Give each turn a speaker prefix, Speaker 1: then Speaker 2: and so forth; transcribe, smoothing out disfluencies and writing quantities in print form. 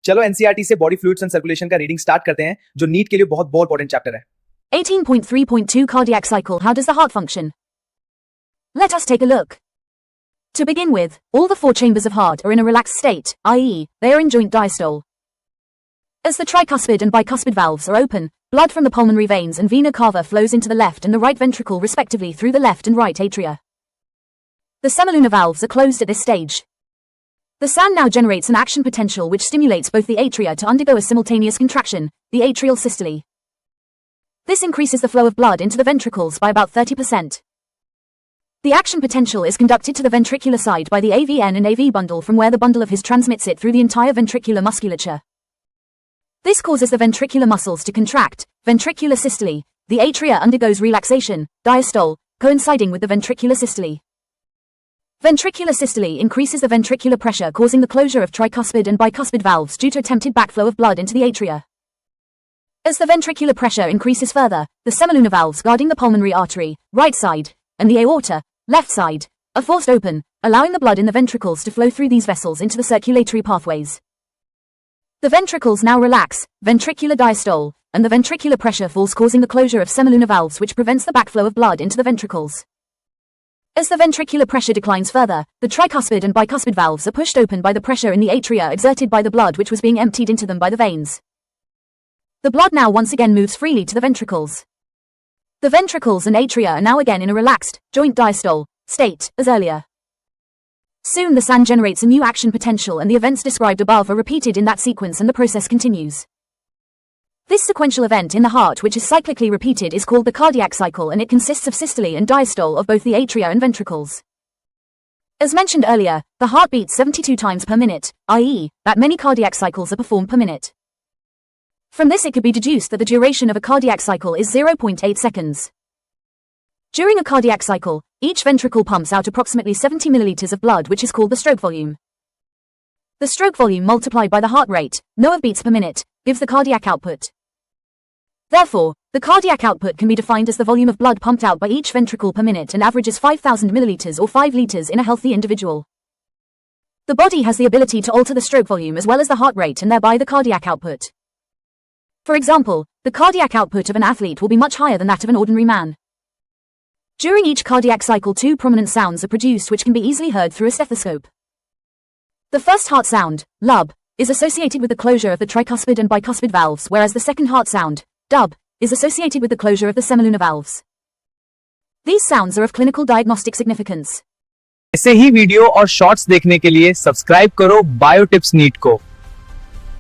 Speaker 1: चलो एनसीईआरटी से body fluids and circulation का रीडिंग स्टार्ट करते हैं, जो नीट के लिए बहुत इंपॉर्टेंट चैप्टर है।
Speaker 2: 18.3.2 Cardiac cycle. How does the heart function? Let us take a look. To begin with, all the four chambers of heart are in a relaxed state, i.e., they are in joint diastole. As the tricuspid and bicuspid valves are open, blood from the pulmonary veins and vena cava flows into the left and the right ventricle respectively through the left and right atria. The semilunar valves are closed at this stage. The SAN now generates an action potential which stimulates both the atria to undergo a simultaneous contraction, the atrial systole. This increases the flow of blood into the ventricles by about 30%. The action potential is conducted to the ventricular side by the AVN and AV bundle, from where the bundle of His transmits it through the entire ventricular musculature. This causes the ventricular muscles to contract, ventricular systole. The atria undergoes relaxation, diastole, coinciding with the ventricular systole. Ventricular systole increases the ventricular pressure, causing the closure of tricuspid and bicuspid valves due to attempted backflow of blood into the atria. As the ventricular pressure increases further, the semilunar valves guarding the pulmonary artery, right side, and the aorta, left side, are forced open, allowing the blood in the ventricles to flow through these vessels into the circulatory pathways. The ventricles now relax, ventricular diastole, and the ventricular pressure falls, causing the closure of semilunar valves, which prevents the backflow of blood into the ventricles. As the ventricular pressure declines further, the tricuspid and bicuspid valves are pushed open by the pressure in the atria exerted by the blood which was being emptied into them by the veins. The blood now once again moves freely to the ventricles. The ventricles and atria are now again in a relaxed, joint diastole state, as earlier. Soon the SAN generates a new action potential and the events described above are repeated in that sequence and the process continues. This sequential event in the heart, which is cyclically repeated, is called the cardiac cycle, and it consists of systole and diastole of both the atria and ventricles. As mentioned earlier, the heart beats 72 times per minute, i.e., that many cardiac cycles are performed per minute. From this it could be deduced that the duration of a cardiac cycle is 0.8 seconds. During a cardiac cycle, each ventricle pumps out approximately 70 milliliters of blood, which is called the stroke volume. The stroke volume multiplied by the heart rate, no of beats per minute, gives the cardiac output. Therefore, the cardiac output can be defined as the volume of blood pumped out by each ventricle per minute and averages 5,000 milliliters or 5 liters in a healthy individual. The body has the ability to alter the stroke volume as well as the heart rate and thereby the cardiac output. For example, the cardiac output of an athlete will be much higher than that of an ordinary man. During each cardiac cycle, two prominent sounds are produced which can be easily heard through a stethoscope. The first heart sound, lub, is associated with the closure of the tricuspid and bicuspid valves, whereas the second heart sound, dub, is associated with the closure of the semilunar valves. These sounds are of clinical diagnostic significance.
Speaker 3: ऐसे ही video और shorts देखने के लिए subscribe करो बायोटिप्स NEET को।